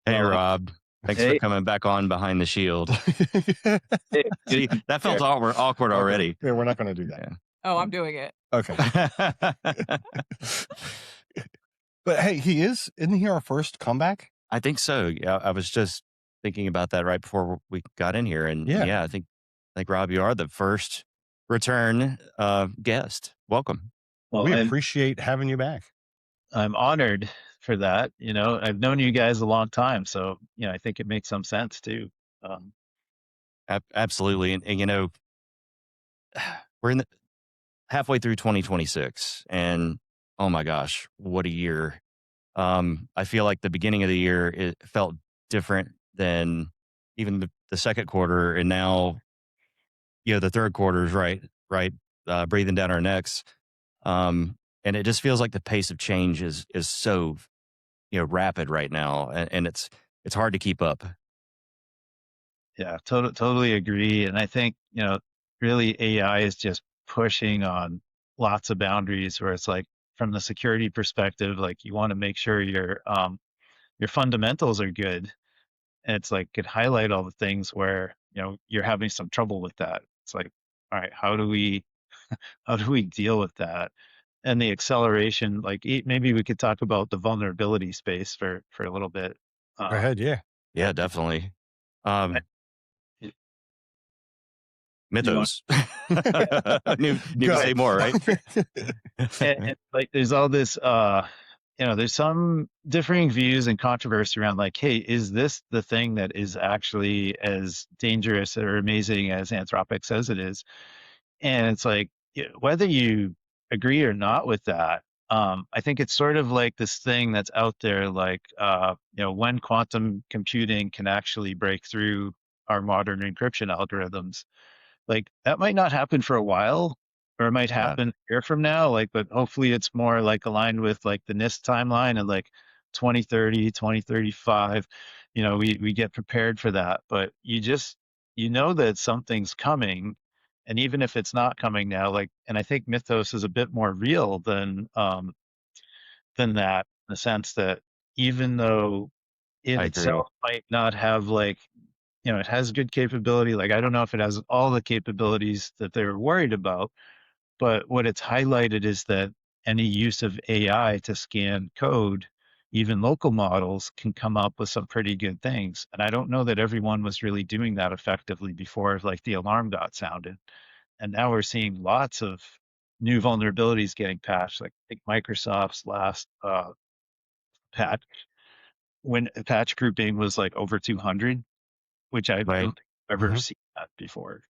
Hey, Well, Rob. Thanks for hey, coming back on Behind the Shield. hey, good See, to be that felt here. awkward Okay. already. Yeah, we're not going to do that. Oh, I'm doing it. Okay. Yeah. But hey, isn't he our first comeback? I think so. Yeah, I was just thinking about that right before we got in here, and Yeah. yeah, I think Rob, you are the first return guest. Welcome. Well, Well, we appreciate having you back. I'm honored for that. I've known you guys a long time, so I think it makes some sense too. Um, Absolutely, and we're in halfway through 2026, and oh my gosh, what a year! I feel like the beginning of the year it felt different than even the second quarter, and now the third quarter is right, breathing down our necks. And it just feels like the pace of change is so rapid right now, and it's hard to keep up. yeah, totally agree. And I think really AI is just pushing on lots of boundaries where it's like from the security perspective, like you want to make sure your fundamentals are good. And it's like could highlight all the things where you're having some trouble with that. It's like, all right, how do we deal with that? And the acceleration, like maybe we could talk about the vulnerability space for a little bit. Go Uh, ahead. Yeah. Yeah, definitely. I- Um, you want, Mythos. Need Go to say ahead. more, right? and, like there's all this, there's some differing views and controversy around like, hey, is this the thing that is actually as dangerous or amazing as Anthropic says it is? And it's like, whether you agree or not with that, I think it's sort of like this thing that's out there, like, when quantum computing can actually break through our modern encryption algorithms. Like, that might not happen for a while, or it might Yeah. happen a year from now, like, but hopefully it's more like aligned with like the NIST timeline and like 2030, 2035. We get prepared for that, but you know that something's coming. And even if it's not coming now, like, and I think Mythos is a bit more real than that, in the sense that even though it I agree. itself might not have like, it has good capability. Like, I don't know if it has all the capabilities that they were worried about, but what it's highlighted is that any use of AI to scan code, even local models, can come up with some pretty good things. And I don't know that everyone was really doing that effectively before, like the alarm got sounded. And now we're seeing lots of new vulnerabilities getting patched. Like I think Microsoft's last patch, when patch grouping was like over 200, which I Right. don't think I've ever Mhm. seen that before.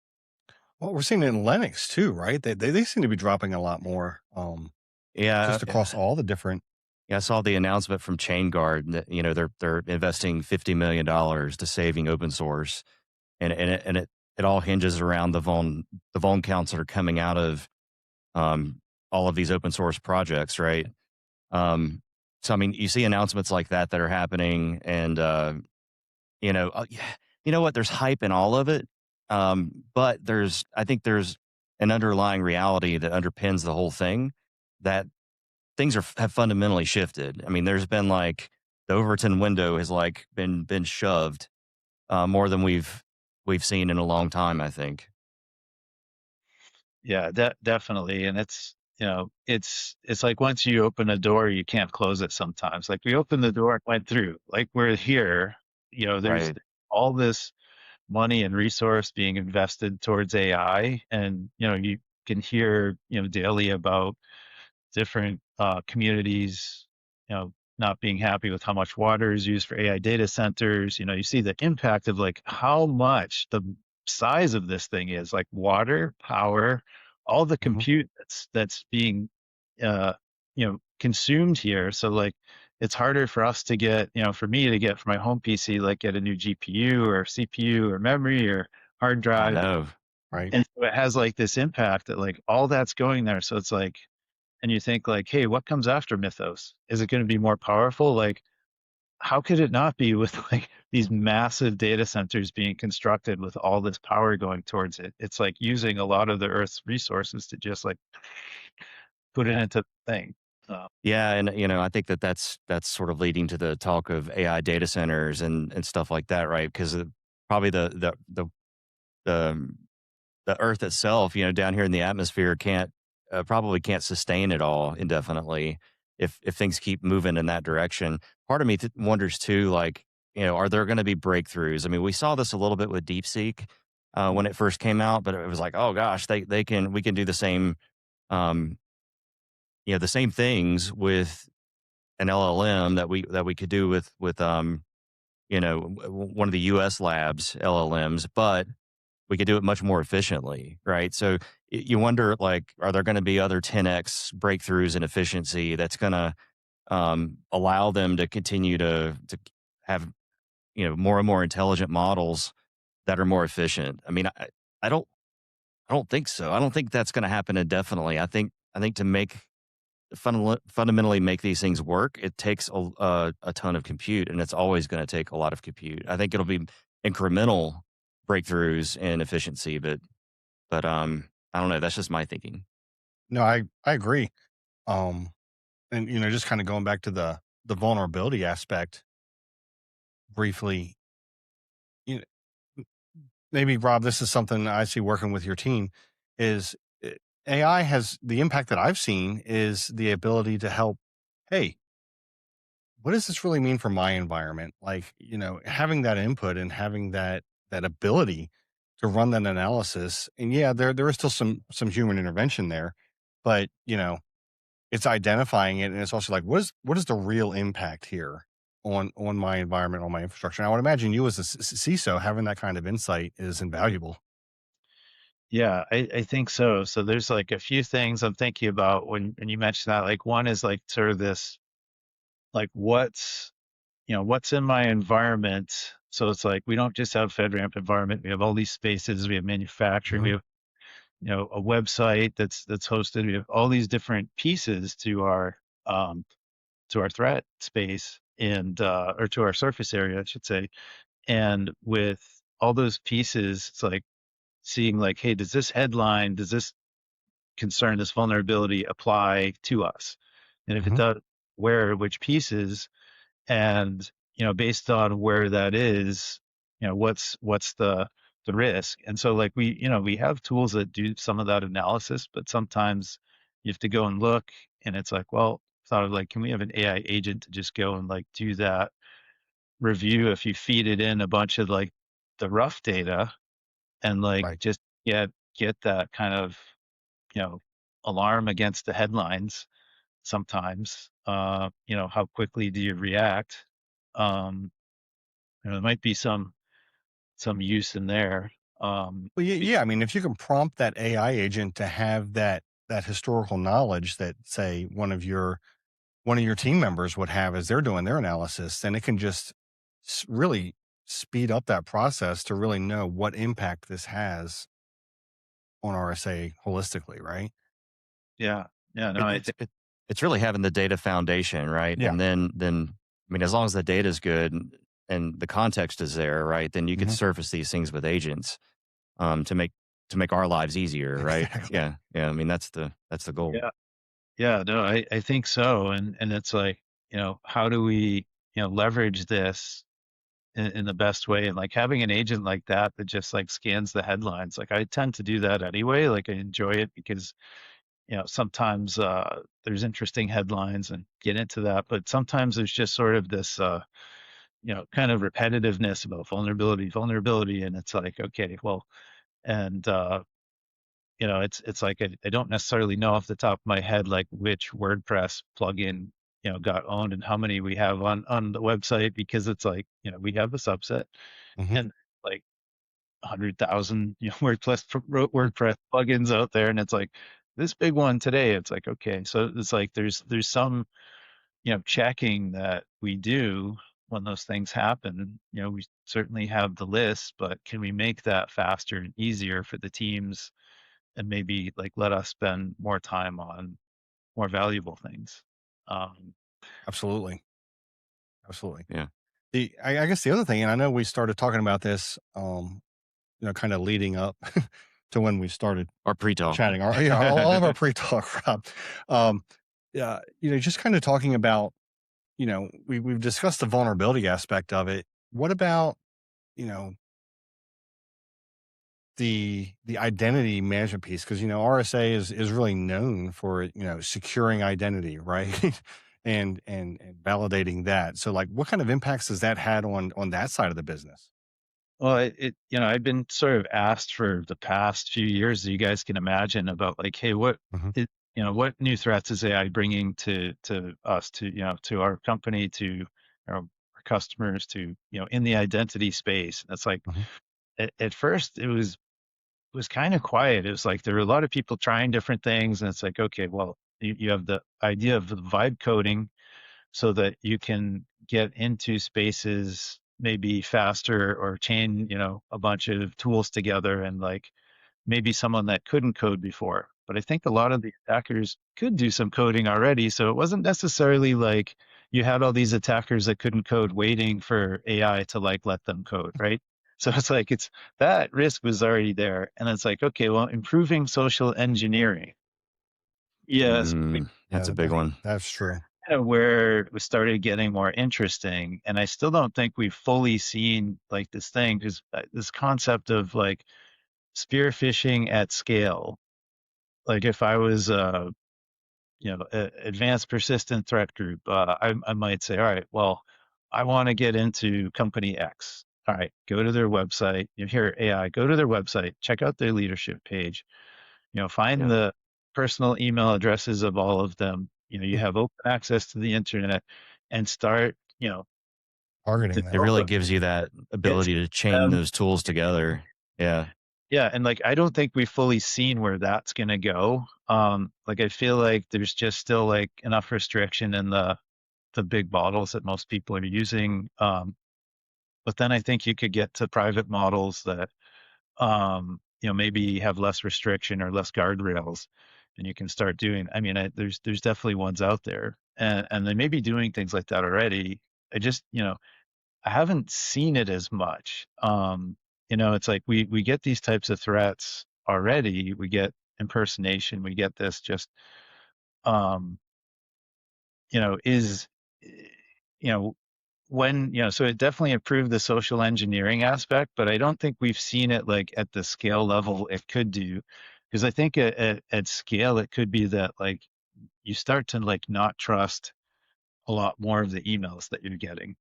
Well, we're seeing it in Linux too, right? They seem to be dropping a lot more, Yeah. just across all the different. Yeah, I saw the announcement from ChainGuard that they're investing $50 million to saving open source, and it all hinges around the vuln counts that are coming out of all of these open source projects, right? Um, so I mean, you see announcements like that are happening, and yeah, you know what? There's hype in all of it, but I think there's an underlying reality that underpins the whole thing that things have fundamentally shifted. I mean, there's been like the Overton window has like been shoved more than we've seen in a long time, I think. Yeah, definitely. And it's like once you open a door, you can't close it sometimes. Like we opened the door and went through. Like we're here, there's Right. all this money and resource being invested towards AI. And, you can hear, daily about different communities, not being happy with how much water is used for AI data centers. You see the impact of like how much the size of this thing is, like water, power, all the Mhm. compute that's being consumed here. So like it's harder for us to get, for me to get for my home PC, like get a new GPU or CPU or memory or hard I drive. know. Right. And so it has like this impact that like all that's going there. So it's like, and you think like, hey, what comes after Mythos? Is it going to be more powerful? Like, how could it not be with like these massive data centers being constructed with all this power going towards it? It's like using a lot of the Earth's resources to just like put it Yeah. into the thing. Yeah, and I think that's sort of leading to the talk of AI data centers and stuff like that, right? Because probably the the Earth itself, down here in the atmosphere, can't probably can't sustain it all indefinitely if things keep moving in that direction. Part of me wonders too, like, are there going to be breakthroughs? I mean, we saw this a little bit with DeepSeek when it first came out, but it was like, oh gosh, we can do the same, um, the same things with an LLM that we could do with one of the U.S. labs LLMs, but we could do it much more efficiently, right? So you wonder, like, are there going to be other 10x breakthroughs in efficiency that's going to allow them to continue to have more and more intelligent models that are more efficient? I mean, I don't I don't think so. I don't think that's going to happen indefinitely. I think to fundamentally make these things work, it takes a ton of compute, and it's always going to take a lot of compute. I think it'll be incremental breakthroughs in efficiency, but I don't know. That's just my thinking. No, I agree. Um, and just kind of going back to the vulnerability aspect briefly, you know, maybe Rob, this is something I see working with your team is uh, AI has the impact that I've seen is the ability to help. Hey, what does this really mean for my environment? Like, having that input and having that ability to run that analysis. And yeah, there is still some human intervention there, but it's identifying it, and it's also like, what is the real impact here on my environment, on my infrastructure? And I would imagine you as a CISO having that kind of insight is invaluable. Yeah, I think so. So there's like a few things I'm thinking about when you mentioned that. Like one is like sort of this, like what's in my environment. So it's like we don't just have FedRAMP environment. We have all these spaces. We have manufacturing. We Hmm. have a website that's hosted. We have all these different pieces um, to our threat space and or to our surface area, I should say. And with all those pieces, it's like seeing like, hey, does this concern, this vulnerability apply to us? And if it Hmm. does, which pieces, and based on where that is, what's the risk? And so like we have tools that do some of that analysis, but sometimes you have to go and look, and it's like, well, thought of like, can we have an AI agent to just go and like do that review if you feed it in a bunch of like the rough data and like Right. just get that kind of you know alarm against the headlines sometimes. How quickly do you react? um there might be some use in there. Well, yeah, Be- yeah. I mean, if you can prompt that AI agent to have that historical knowledge that, say, one of your team members would have as they're doing their analysis, then it can just really speed up that process to really know what impact this has on RSA holistically, right? yeah, yeah, no, It, I it's think, it, it's really having the data foundation, right? Yeah. And then I mean, as long as the data is good and the context is there, right? Then you could Hmm. surface these things with agents to make our lives easier, right? Exactly. Yeah, yeah. I mean, that's the goal. yeah, yeah, no, I think so. And it's like, how do we leverage this in the best way? And like having an agent like that just like scans the headlines, like I tend to do that anyway. Like I enjoy it because sometimes there's interesting headlines and get into that, but sometimes there's just sort of this kind of repetitiveness about vulnerability, and it's like, okay, well, and it's like I don't necessarily know off the top of my head like which WordPress plugin got owned and how many we have on the website, because it's like we have a subset Hmm. and like 100,000 WordPress plugins out there, and it's like this big one today. It's like, okay, so it's like there's some checking that we do when those things happen. We certainly have the list, but can we make that faster and easier for the teams and maybe like let us spend more time on more valuable things? Um, Absolutely. Absolutely. Yeah. I guess the other thing, and I know we started talking about this, kind of leading up to when we started Or pre-talk. chatting. Our, yeah, all of our pre-talk, Rob. Yeah, just kind of talking about, we've discussed the vulnerability aspect of it. What about, you know, the identity management piece? Because RSA is really known for securing identity, right? And validating that. So, like, what kind of impacts has that had on that side of the business? Well, I've been sort of asked for the past few years, that you guys can imagine, about like, hey, Hmm. what new threats is AI bringing to us, to our company, to our customers, to, in the identity space. That's like, Hmm. at first it was kind of quiet. It was like there were a lot of people trying different things, and it's like, okay, well, you have the idea of the vibe coding, so that you can get into spaces maybe faster, or chain, a bunch of tools together, and like maybe someone that couldn't code before. But I think a lot of the attackers could do some coding already. So it wasn't necessarily like you had all these attackers that couldn't code waiting for AI to like let them code, right? So it's like, it's that risk was already there. And it's like, okay, well, improving social engineering. Yes, That's a Yeah, big one. that's true. kind of where it started getting more interesting. And I still don't think we've fully seen like this thing, because this concept of like spear phishing at scale. Like if I was, advanced persistent threat group, I might say, all right, well, I want to get into company X. All right, go to their website. You hear AI, go to their website, check out their leadership page, find the personal email addresses of all of them. You Mm. have open access to the internet, and start, to Targeting It them. really build gives you that get ability to chain them. those tools together. Yeah. Yeah, and like I don't think we've fully seen where that's gonna go. Like I feel like there's just still like enough restriction in the big models that most people are using. But then I think you could get to private models that, maybe have less restriction or less guardrails, and you can start doing. I mean, there's definitely ones out there, and they may be doing things like that already. I just, I haven't seen it as much. It's like we get these types of threats already. We get impersonation. We get this just, um, is, you know, when, so it definitely improved the social engineering aspect, but I don't think we've seen it like at the scale level it could do. Because I think at scale, it could be that like you start to like not trust a lot more of the emails that you're getting,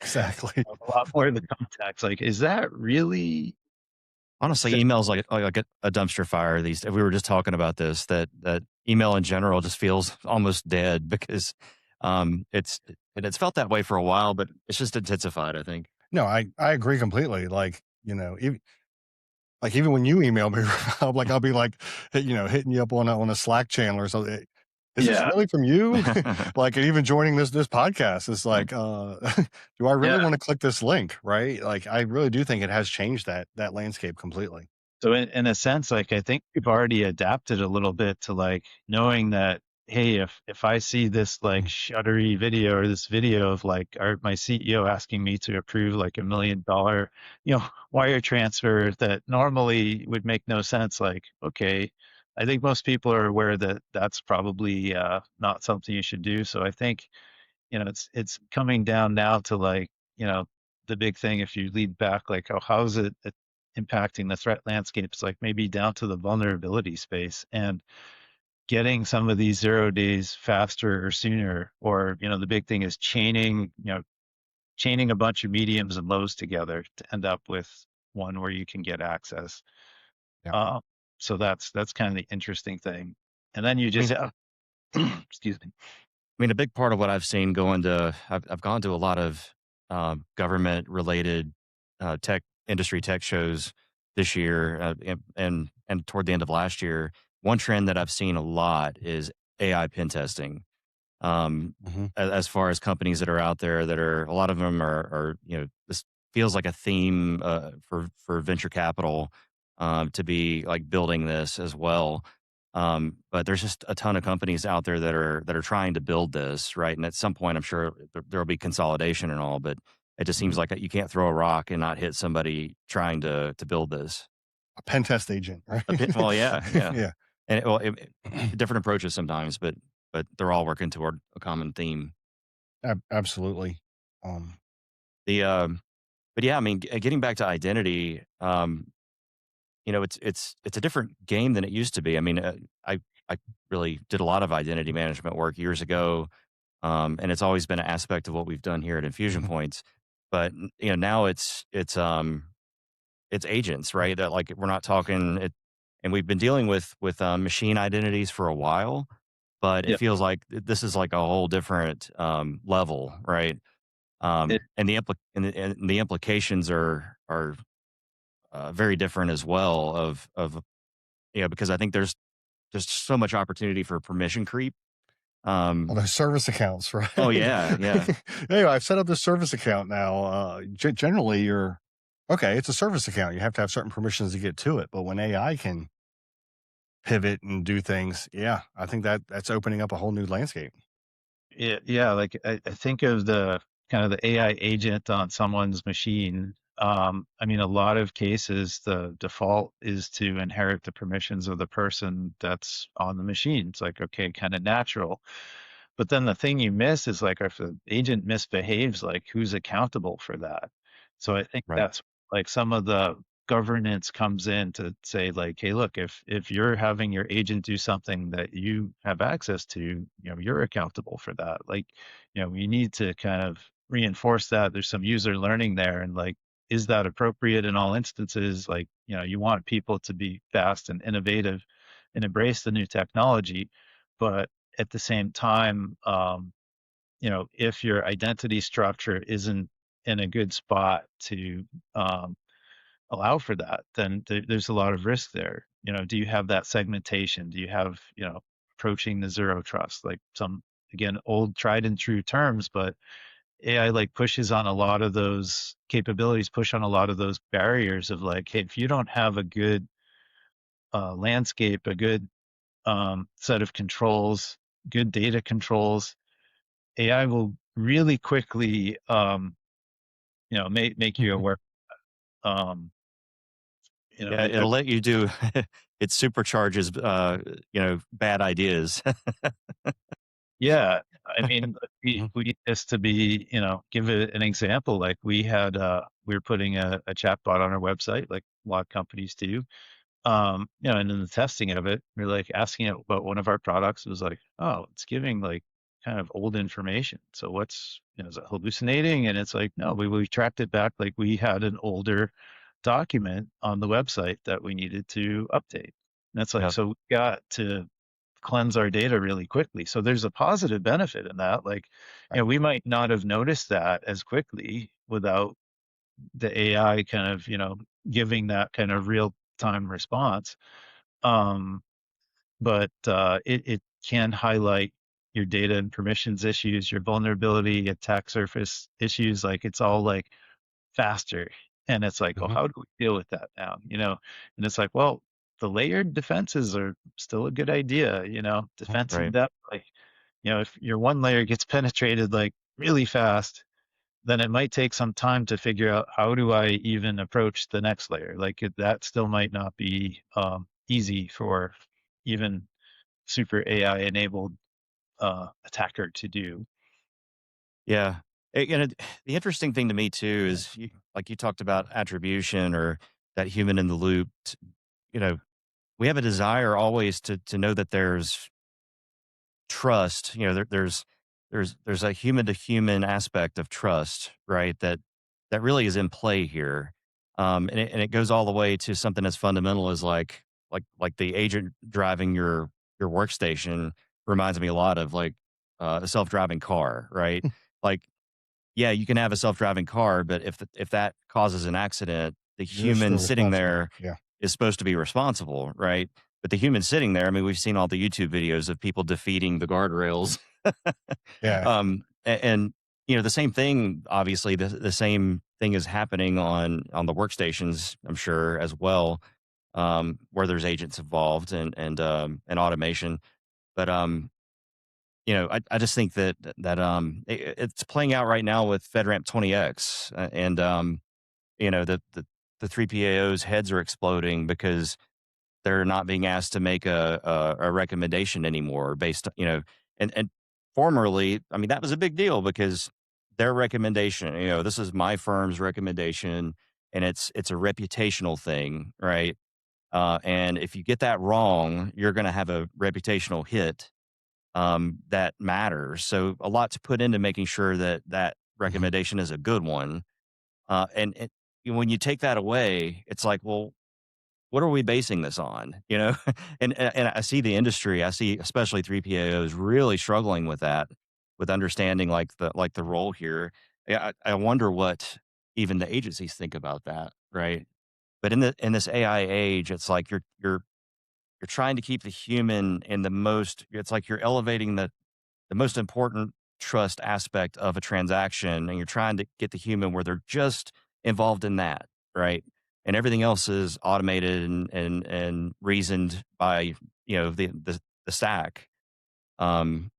Exactly. a lot more of the contacts. Like, is that really Honestly, safe? emails like a dumpster fire. These we were just talking about this that email in general just feels almost dead because it's and it's felt that way for a while, but it's just intensified. I think. No, I agree completely. Like, even when you email me, I'll be like, hitting you up on a Slack channel or something. Is this Yeah. really from you? Like, and even joining this podcast is like, do I really Yeah. want to click this link? Right? Like, I really do think it has changed that landscape completely. So in a sense, like I think we've already adapted a little bit to like knowing that, hey, if I see this like Mhm. shuddery video, or this video of like my CEO asking me to approve like $1 million, wire transfer that normally would make no sense, like, okay, I think most people are aware that that's probably not something you should do. So I think, it's coming down now to like, the big thing, if you lead back, like, oh, how is it impacting the threat landscape? It's like maybe down to the vulnerability space, and getting some of these 0 days faster or sooner. Or, the big thing is chaining a bunch of mediums and lows together to end up with one where you can get access. Yeah. Uh, so that's kind of the interesting thing. And then you I just mean, have, excuse me. I mean, a big part of what I've seen going to, I've gone to a lot of government related tech industry tech shows this year and toward the end of last year. One trend that I've seen a lot is AI pen testing. Hmm. As far as companies that are out there that are a lot of them are this feels like a theme for venture capital to be like building this as well. But there's just a ton of companies out there that are trying to build this, right? And at some point, I'm sure there'll be consolidation and all, but it just seems Hmm. like you can't throw a rock and not hit somebody trying to build this. A pen test agent, right? Well, yeah, yeah, Yeah. and different approaches sometimes, but but they're all working toward a common theme. Absolutely. Um, The but yeah, I mean, getting back to identity, it's a different game than it used to be. I mean, I really did a lot of identity management work years ago, and it's always been an aspect of what we've done here at Infusion mhm. Points. But now it's agents, right? That like we're not talking it, and we've been dealing with machine identities for a while, but it Yeah. feels like this is like a whole different level, right? It, And the implications are very different as well. Of because I think there's just so much opportunity for permission creep. Well, Um, those service accounts, right? oh yeah, yeah, Anyway, I've set up this service account now. Generally, you're okay. It's a service account. You have to have certain permissions to get to it. But when AI can pivot and do things, yeah, I think that's opening up a whole new landscape. yeah, like I think of the kind of the AI agent on someone's machine. I mean, a lot of cases, the default is to inherit the permissions of the person that's on the machine. It's like, okay, kind of natural. But then the thing you miss is like if the agent misbehaves, like who's accountable for that? So I think right, that's like some of the governance comes in to say like, hey, look, if you're having your agent do something that you have access to, you're accountable for that. Like, we need to kind of reinforce that. There's some user learning there, and like, is that appropriate in all instances? Like, you want people to be fast and innovative and embrace the new technology, but at the same time, if your identity structure isn't in a good spot to um, allow for that, then there's a lot of risk there. Do you have that segmentation? Do you have, approaching the zero trust, like some, again, old tried and true terms, but AI like pushes on a lot of those capabilities, push on a lot of those barriers of like, hey, if you don't have a good landscape, a good set of controls, good data controls, AI will really quickly, make you aware. Um, yeah. I It'll let you do. It supercharges, bad ideas. yeah, I mean, Mhm. we just to be, give it an example, like we were putting a chatbot on our website, like a lot of companies do. And in the testing of it, we're like asking it about one of our products. It was like, oh, it's giving like kind of old information. So what's, is it hallucinating? And it's like, no, we tracked it back. Like we had an older document on the website that we needed to update. And it's like, Yeah, so we got to cleanse our data really quickly. So there's a positive benefit in that. Like, Right. we might not have noticed that as quickly without the AI kind of, giving that kind of real time response. Um, but it can highlight your data and permissions issues, your vulnerability, attack surface issues. Like it's all like faster. And it's like, oh, Mhm. how do we deal with that now? And it's like, well, the layered defenses are still a good idea, defense in right. depth. Like, if your one layer gets penetrated like really fast, then it might take some time to figure out how do I even approach the next layer. Like that still might not be easy for even super AI enabled attacker to do. Yeah. The interesting thing to me too is, like you talked about attribution or that human in the loop. You know, we have a desire always to know that there's trust. There's a human to human aspect of trust, right? That really is in play here, and it goes all the way to something as fundamental as like the agent driving your workstation reminds me a lot of like a self driving car, right? Like, yeah, you can have a self driving car, but if that causes an accident, the You're human still sitting responsible. there Yeah. is supposed to be responsible, right? But the human sitting there, I mean, we've seen all the YouTube videos of people defeating the guardrails. Yeah. And the same thing, obviously, the same thing is happening on the workstations, I'm sure, as well, where there's agents involved and automation. But I just think that it's playing out right now with FedRAMP 20X, and the three PAOs heads are exploding because they're not being asked to make a recommendation anymore based, And formerly, I mean, that was a big deal because their recommendation, this is my firm's recommendation, and it's a reputational thing, right? And if you get that wrong, you're going to have a reputational hit that matters. So a lot to put into making sure that that Mhm. recommendation is a good one. When you take that away, it's like, well, what are we basing this on? And I see the industry, I see especially 3PAOs really struggling with that, with understanding like the role here. Yeah, I wonder what even the agencies think about that, right? But in this AI age, it's like you're trying to keep the human in the most. It's like you're elevating the most important trust aspect of a transaction, and you're trying to get the human where they're just involved in that, right? And everything else is automated and reasoned by the stack, um,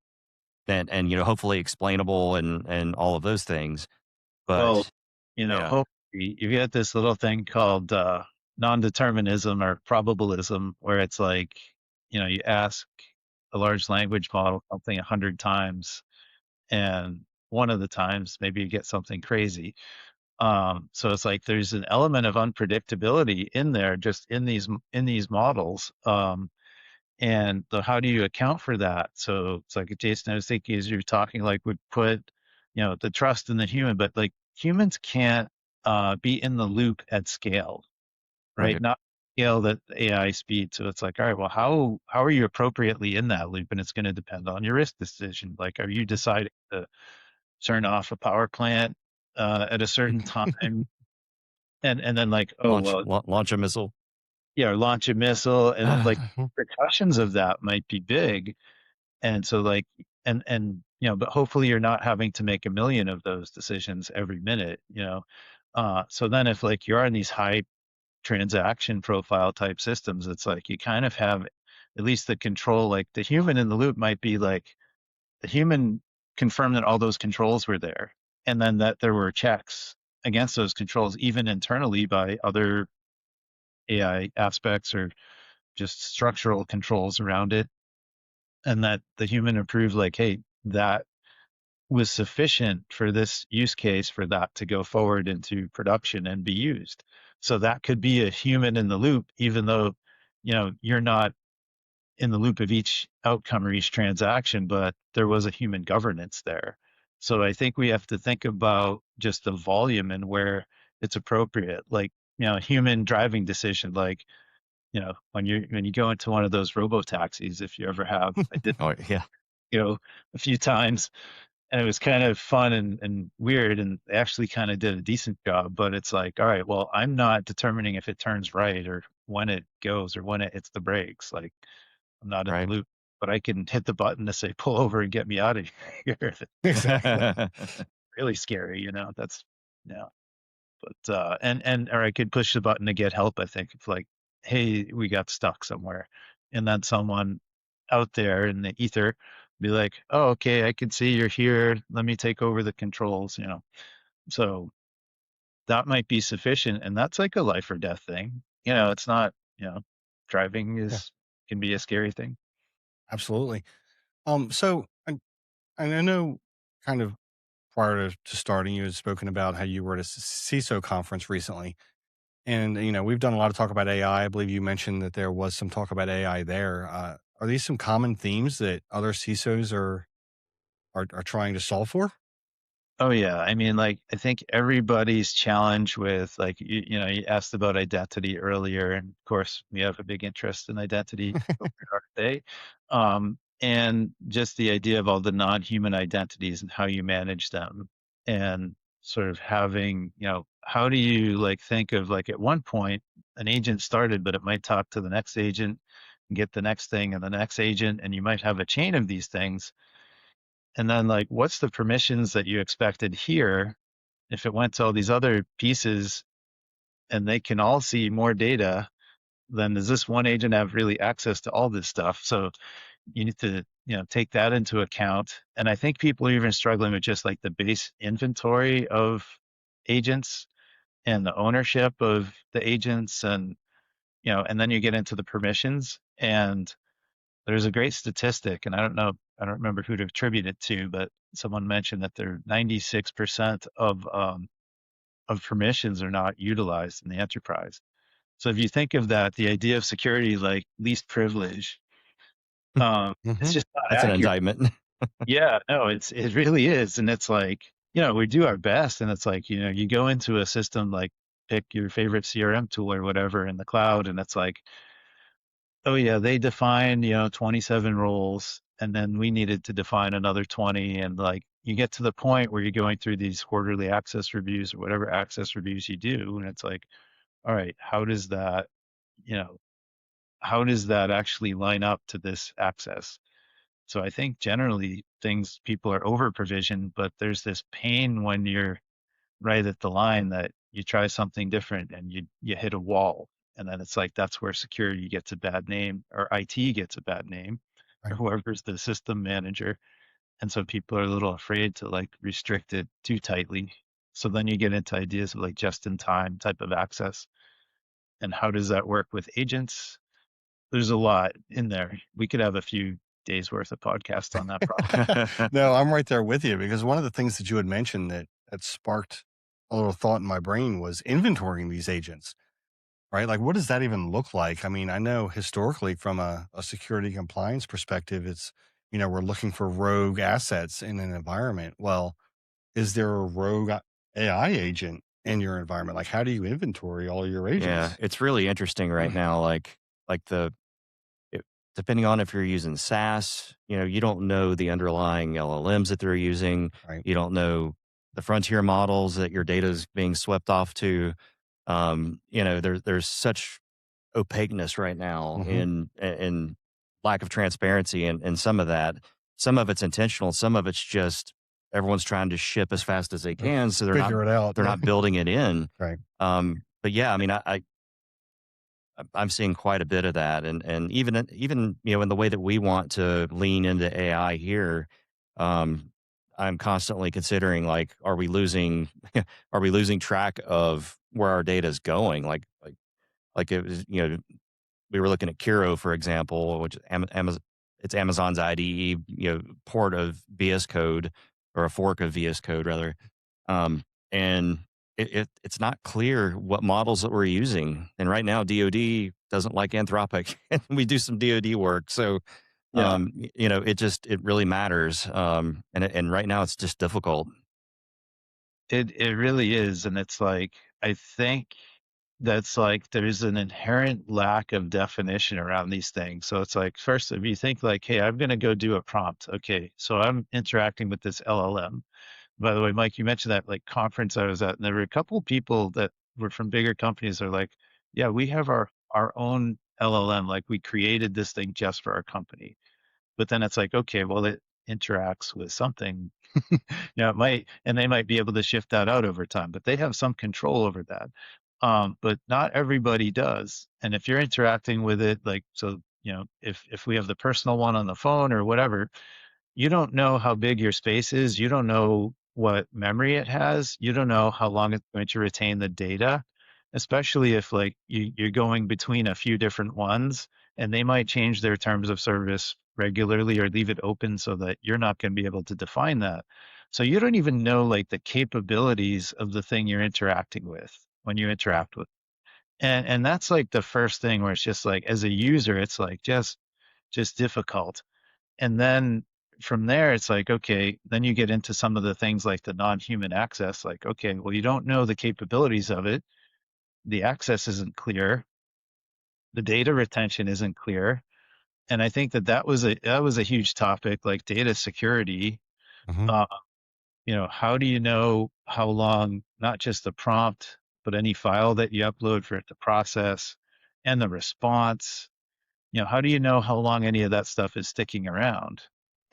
and hopefully explainable and all of those things. Well, But yeah, hopefully you get this little thing called non-determinism or probabilism, where it's like, you ask a large language model something 100 times, and one of the times maybe you get something crazy. So it's like there's an element of unpredictability in there, just in these models. And how do you account for that? So it's like Jason, I was thinking as you're talking, like would put, the trust in the human, but like humans can't be in the loop at scale, right? right, Not scale that AI speed. So it's like, all right, well, how are you appropriately in that loop? And it's going to depend on your risk decision. Like, are you deciding to turn off a power plant at a certain time? And then like, oh well, launch a missile. yeah, or launch a missile, and like repercussions of that might be big. And so like, and but hopefully you're not having to make a million of those decisions every minute. So then if like you're on these high transaction profile type systems, it's like you kind of have at least the control. Like the human in the loop might be like the human confirmed that all those controls were there, and then that there were checks against those controls, even internally by other AI aspects or just structural controls around it, and that the human approved, like, hey, that was sufficient for this use case for that to go forward into production and be used. So that could be a human in the loop, even though, you're not in the loop of each outcome or each transaction, but there was a human governance there. So I think we have to think about just the volume and where it's appropriate. Like, a human driving decision, like, when you go into one of those robo taxis, if you ever have, I did, Oh yeah, you know, a few times, and it was kind of fun and weird, and they actually kind of did a decent job. But it's like, all right, well, I'm not determining if it turns right or when it goes or when it hits the brakes. Like, I'm not in the right. loop, but I can hit the button to say pull over and get me out of here. That's really scary. That's yeah. But and or I could push the button to get help. I think it's like, hey, we got stuck somewhere, and then someone out there in the ether be like, oh, okay, I can see you're here. Let me take over the controls. So that might be sufficient, and that's like a life or death thing. It's not. Driving Yeah, is can be a scary thing. absolutely. So and I know kind of prior to starting, you had spoken about how you were at a CISO conference recently. And, we've done a lot of talk about AI. I believe you mentioned that there was some talk about AI there. Are these some common themes that other CISOs are trying to solve for? Oh yeah, I mean, like I think everybody's challenge with like you asked about identity earlier, and of course we have a big interest in identity over at our day, and just the idea of all the non-human identities and how you manage them, and sort of having how do you like think of like at one point an agent started, but it might talk to the next agent and get the next thing and the next agent, and you might have a chain of these things, and then like, what's the permissions that you expected here? If it went to all these other pieces and they can all see more data, then does this one agent have really access to all this stuff? So you need to, take that into account. And I think people are even struggling with just like the base inventory of agents and the ownership of the agents, and then you get into the permissions, and there's a great statistic, and I don't know I don't remember who to attribute it to, but someone mentioned that they're 96% of permissions are not utilized in the enterprise. So if you think of that, the idea of security like least privilege, it's Hmm. just not That's an accurate. indictment. Yeah, no, it really is. And it's like, we do our best. And it's like, you go into a system like pick your favorite CRM tool or whatever in the cloud, and it's like, oh yeah, they defined, 27 roles, and then we needed to define another 20. And like you get to the point where you're going through these quarterly access reviews or whatever access reviews you do, and it's like, all right, you know, how does that actually line up to this access? So I think generally people are over provisioned, but there's this pain when you're right at the line that you try something different and you hit a wall. And then it's like that's where security gets a bad name, or IT gets a bad name, or Right. whoever's the system manager. And so people are a little afraid to like restrict it too tightly. So then you get into ideas of like just in time type of access. And how does that work with agents? There's a lot in there. We could have a few days worth of podcasts on that problem. No, I'm right there with you, because one of the things that you had mentioned that sparked a little thought in my brain was inventorying these agents, right? Like, what does that even look like? I mean, I know historically from a security compliance perspective, it's, we're looking for rogue assets in an environment. Well, is there a AI agent in your environment? Like, how do you inventory all your Yeah, agents? it's really interesting right now. Like it, depending on if you're using SaaS, you don't know the underlying LLMs that they're using. Right. You don't know the frontier models that your data is being swept off to. There's such opaqueness right now Hmm. in lack of transparency, and some of that, some of it's intentional, some of it's just everyone's trying to ship as fast as they can, so they're not Figure it out. they're Yeah. not building it in. Right. But yeah, I mean, I'm seeing quite a bit of that, and even in the way that we want to lean into AI here, um, I'm constantly considering, like, are we losing are we losing track of where our data is going? Like it was, we were looking at Kiro, for example, which is Amazon, it's Amazon's IDE, port of VS Code, or a fork of VS Code rather. And it's not clear what models that we're using. And right now, DoD doesn't like Anthropic, and we do some DoD work. So, Yeah, it really matters. And right now it's just difficult. it really is. And it's like, I think that's like there's an inherent lack of definition around these things. So it's like, first, if you think like, hey, I'm going to go do a prompt. Okay, so I'm interacting with this LLM. By the way, Mike, you mentioned that like conference I was at, and there were a couple of people that were from bigger companies that are like, yeah, we have our own LLM. Like we created this thing just for our company. But then it's like, okay, well, it interacts with something. It might, and they might be able to shift that out over time, but they have some control over that. But not everybody does. And if you're interacting with it, like, so, if we have the personal one on the phone or whatever, you don't know how big your space is. You don't know what memory it has. You don't know how long it's going to retain the data, especially if like you're going between a few different ones, and they might change their terms of service regularly or leave it open so that you're not going to be able to define that. So you don't even know like the capabilities of the thing you're interacting with when you interact with. And that's like the first thing where it's just like as a user, it's like just difficult. And then from there, it's like, okay, then you get into some of the things like the non-human access, like, okay, well, you don't know the capabilities of it. The access isn't clear. The data retention isn't clear. And I think that was a huge topic, like data security. Hmm. Uh, how do you know how long, not just the prompt, but any file that you upload for it to process and the response? How do you know how long any of that stuff is sticking around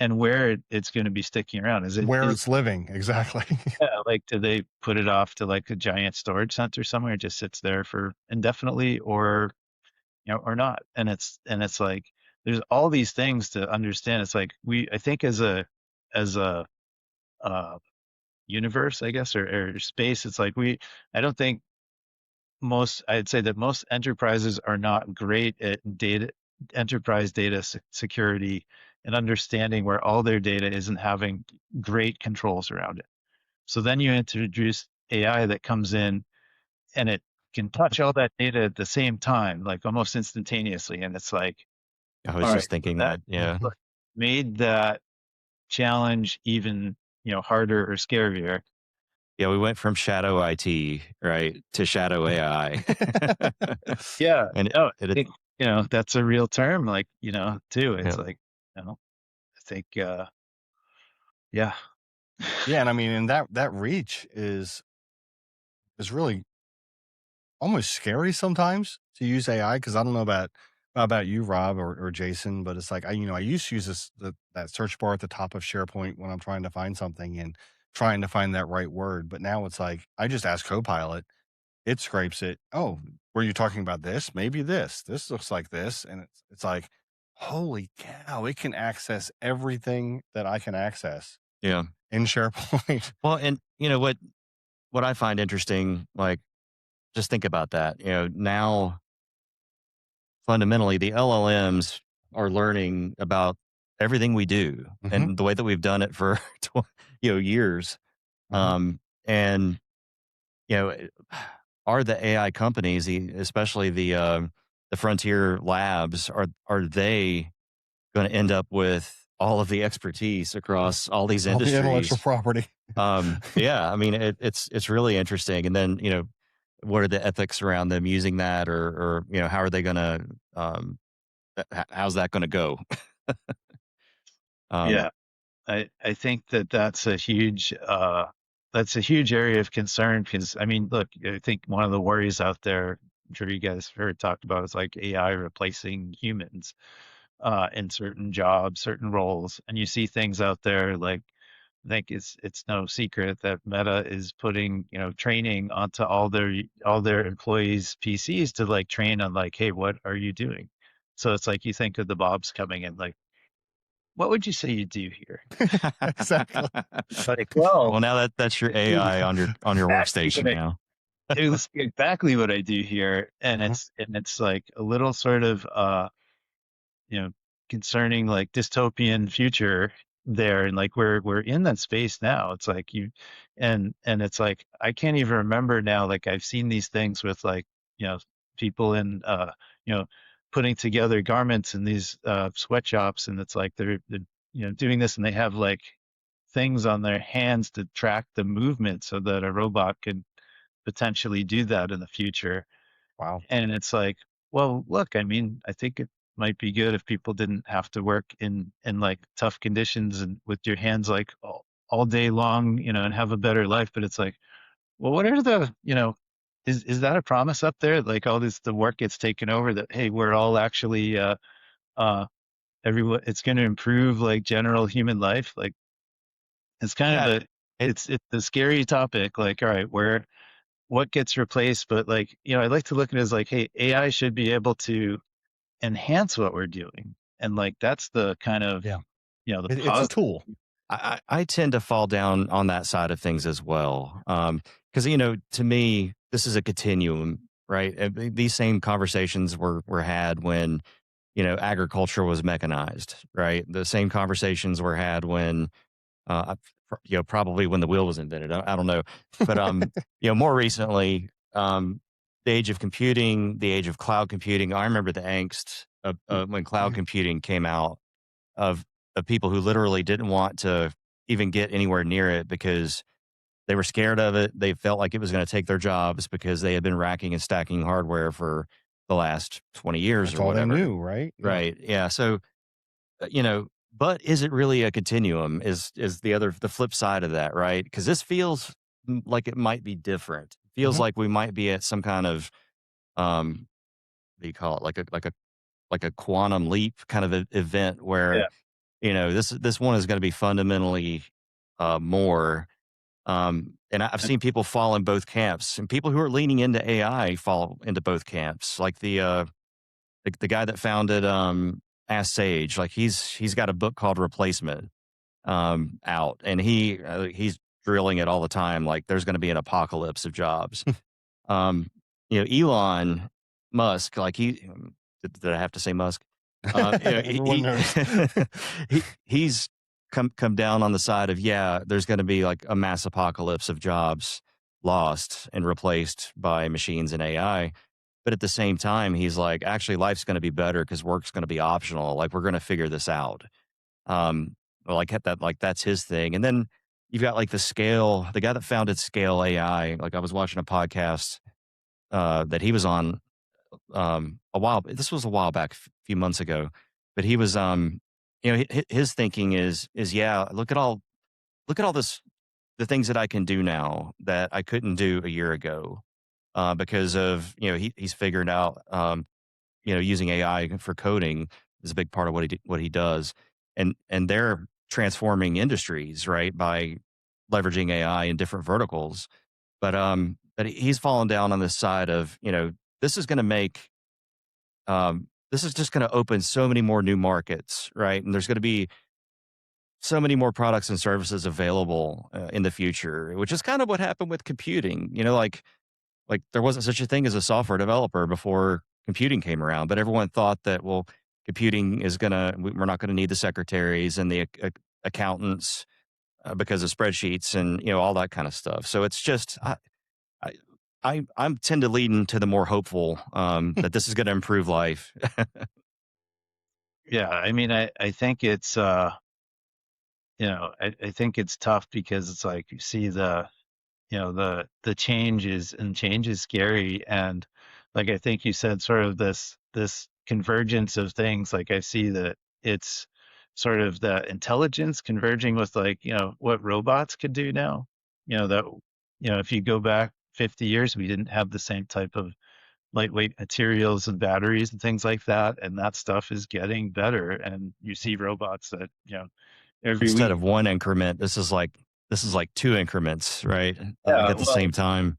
and where it's going to be sticking around? Is it, Where is, it's living, exactly. yeah, like, do they put it off to like a giant storage center somewhere? It just sits there for indefinitely or, or not. And it's like, there's all these things to understand. It's like, I think as a, uh, universe, I guess, or space, it's like I don't think I'd say that most enterprises are not great at enterprise data security and understanding where all their data is and having great controls around it. So then you introduce AI that comes in and it can touch all that data at the same time, like almost instantaneously. And it's like, I was all right, just thinking that that. Yeah. made that challenge even, harder or scarier. Yeah. We went from shadow IT, right, to shadow AI. Yeah. and No, I it, think, that's a real term, like, too. It's yeah. like, I think, yeah. Yeah, and I mean, and that reach is really almost scary sometimes to use AI, because I don't know about you, Rob, or Jason, but it's like I used to use that search bar at the top of SharePoint when I'm trying to find something and trying to find that right word. But now it's like I just ask Copilot, it scrapes it. Oh, were you talking about this? Maybe this. This looks like this, and it's like, holy cow! It can access everything that I can access Yeah. in SharePoint. Well, and what I find interesting, like, just think about that. Now fundamentally the LLMs are learning about everything we do Hmm. and the way that we've done it for years. Hmm. And you know, are the AI companies, especially the frontier labs, are they going to end up with all of the expertise across all these All the intellectual industries? property. Yeah, I mean, it's really interesting. And then what are the ethics around them using that, or how are they going to how's that going to go? um, Yeah. I think that's a huge area of concern because I mean, look, I think one of the worries out there, I'm sure you guys have heard talked about, is like AI replacing humans in certain jobs, certain roles, and you see things out there like I think it's no secret that Meta is putting training onto all their employees' PCs to like train on like, hey, what are you doing? So it's like you think of the Bobs coming in like, what would you say you do here? Exactly. Like, well, well, now that's your AI on your exactly workstation now. it was exactly what I do here, and Mhm. it's like a little sort of you know, concerning like dystopian future there, and like we're in that space now. It's like and it's like I can't even remember now. Like I've seen these things with like you know people in you know putting together garments in these sweatshops, and it's like they're doing this, and they have like things on their hands to track the movement so that a robot can potentially do that in the future. Wow. And it's like, well, look, I mean, I think it might be good if people didn't have to work in like tough conditions and with your hands like all day long, and have a better life. But it's like, well, what are is that a promise up there? Like all this, the work gets taken over that, hey, we're all actually, uh, everyone, it's going to improve like general human life. Like it's kind Yeah, of it it's a scary topic. Like, all right, what gets replaced? But like, I like to look at it as like, hey, AI should be able to enhance what we're doing. And like that's the kind of, Yeah. the It's a positive. tool. I tend to fall down on that side of things as well. Because to me, this is a continuum, right? These same conversations were had when agriculture was mechanized, right? The same conversations were had when probably when the wheel was invented. I don't know, but more recently, the age of computing, the age of cloud computing. I remember the angst of when cloud computing came out of people who literally didn't want to even get anywhere near it because they were scared of it. They felt like it was going to take their jobs because they had been racking and stacking hardware for the last 20 years That's or all they whatever. knew, right? Yeah. Right. Yeah. So, but is it really a continuum? Is the flip side of that, right? Because this feels like it might be different. Feels Hmm. like we might be at some kind of what do you call it? Like a quantum leap kind of event where Yeah. this one is going to be fundamentally more. And I've And seen people fall in both camps, and people who are leaning into AI fall into both camps. Like the guy that founded Ask Sage, like he's got a book called Replacement out, and he's drilling it all the time. Like there's going to be an apocalypse of jobs. Um, Elon Musk, like did I have to say Musk? Everyone knows. He's come down on the side of, yeah, there's going to be like a mass apocalypse of jobs lost and replaced by machines and AI. But at the same time, he's like, actually, life's going to be better because work's going to be optional. Like we're going to figure this out. Um, like that, like that's his thing. And then you've got like the guy that founded Scale AI. Like I was watching a podcast that he was on a while. This was a while back, a few months ago, but he was his thinking is yeah, look at all this, the things that I can do now that I couldn't do a year ago because of he's figured out using AI for coding is a big part of what he does, and they're transforming industries, right, by leveraging AI in different verticals. But he's fallen down on this side of this is going to make this is just going to open so many more new markets, right? And there's going to be so many more products and services available in the future, which is kind of what happened with computing. Like there wasn't such a thing as a software developer before computing came around, but everyone thought that, well, computing is we're not gonna need the secretaries and the accountants because of spreadsheets and all that kind of stuff. So it's just I I'm tend to lean to the more hopeful that this is going to improve life. Yeah, I mean, I think it's I think it's tough because it's like you see the changes, and change is scary. And like I think you said, sort of this convergence of things. Like I see that it's sort of the intelligence converging with, like, what robots could do now. That if you go back 50 years, we didn't have the same type of lightweight materials and batteries and things like that, and that stuff is getting better. And you see robots that every Instead week. of one increment, this is like two increments, right? Like Yeah, at the well, same time.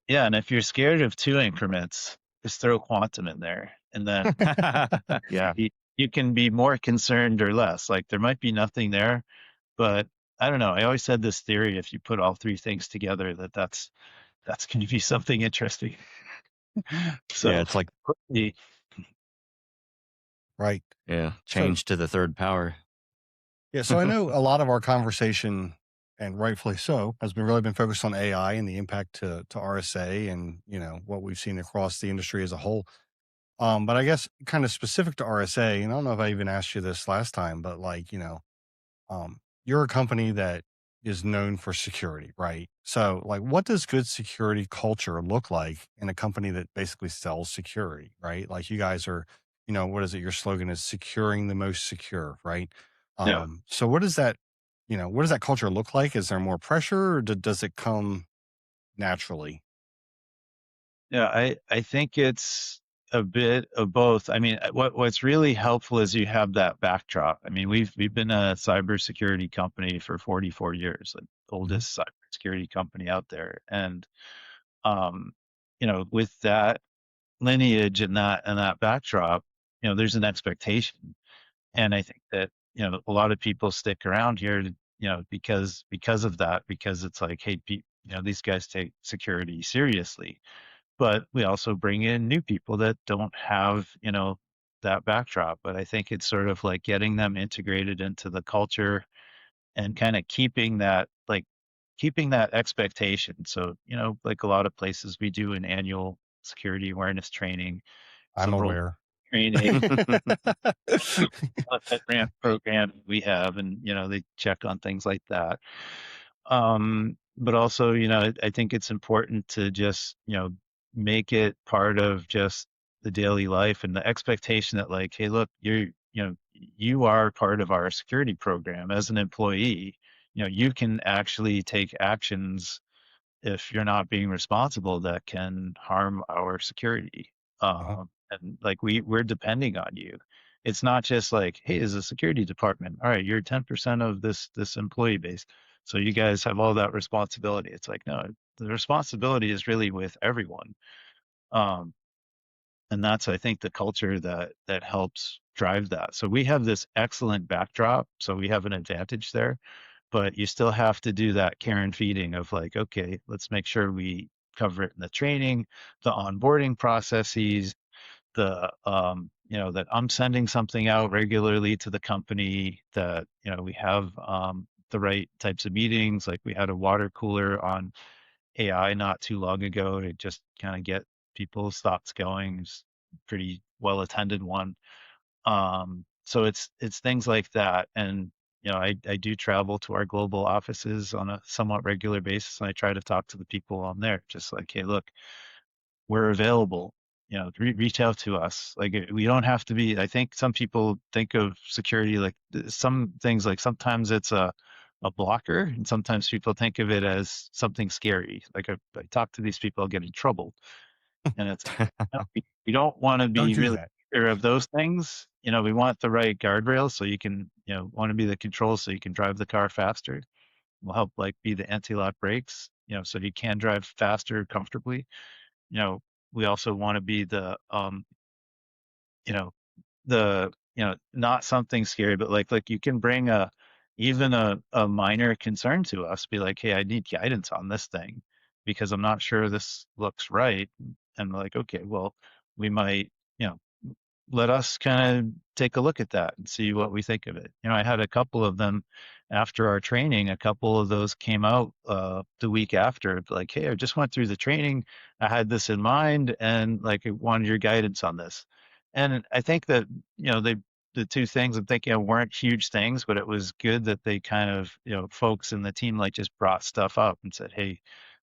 yeah, and if you're scared of two increments, just throw quantum in there, and then Yeah. you can be more concerned or less. Like there might be nothing there, but I don't know. I always had this theory: if you put all three things together, that's going to be something interesting. Yeah, So, it's like, the- Right. yeah, So change to the third power. yeah, so I know a lot of our conversation, and rightfully so, has really been focused on AI and the impact to RSA and what we've seen across the industry as a whole. But I guess kind of specific to RSA, and I don't know if I even asked you this last time, but like, you're a company that is known for security, right? So, like, what does good security culture look like in a company that basically sells security, right? Like, you guys are, what is it? Your slogan is securing the most secure, right? yeah, So what does that culture look like? Is there more pressure, or does it come naturally? yeah, I think it's a bit of both. I mean, what's really helpful is you have that backdrop. I mean, we've been a cybersecurity company for 44 years, like Hmm. oldest cybersecurity company out there. And um, with that lineage and that backdrop, there's an expectation. And I think that, a lot of people stick around here, because of that, because it's like, hey, these guys take security seriously. But we also bring in new people that don't have, that backdrop. But I think it's sort of like getting them integrated into the culture, and kind of keeping that expectation. So, like a lot of places, we do an annual security awareness training, I'm some role aware. training, FedRAMP program we have, and they check on things like that. But also, I think it's important to just, make it part of just the daily life, and the expectation that, like, hey, look, you are part of our security program as an employee. You can actually take actions if you're not being responsible that can harm our security. Uh-huh. And like we're depending on you. It's not just like, hey, as a security department, all right, you're 10% of this employee base, so you guys have all that responsibility. It's like, no, the responsibility is really with everyone. Um, and that's, I think, the culture that helps drive that. So we have this excellent backdrop, so we have an advantage there, but you still have to do that care and feeding of, like, okay, let's make sure we cover it in the training, the onboarding processes, the that I'm sending something out regularly to the company, that, we have the right types of meetings. Like we had a water cooler on AI not too long ago to just kind of get people's thoughts going. It's a pretty well attended one. So it's things like that. And I do travel to our global offices on a somewhat regular basis, and I try to talk to the people on there, just like, hey, look, we're available. Reach out to us. Like we don't have to be. I think some people think of security like some things. Like sometimes it's a blocker, and sometimes people think of it as something scary. Like I talk to these people, I'll get in trouble, and it's no, we don't want to Don't be do really that. aware of those things. We want the right guardrails so you can, want to be the control so you can drive the car faster. Will help like be the anti-lock brakes, so you can drive faster comfortably. You know, we also want to be you know, not something scary, but like you can bring even a minor concern to us, be like, hey, I need guidance on this thing because I'm not sure this looks right. And like, okay, well, we might, let us kind of take a look at that and see what we think of it. I had a couple of them after our training. A couple of those came out the week after, like, hey, I just went through the training. I had this in mind, and like, I wanted your guidance on this. And I think that the two things I'm thinking of weren't huge things, but it was good that they kind of folks in the team like just brought stuff up and said, hey,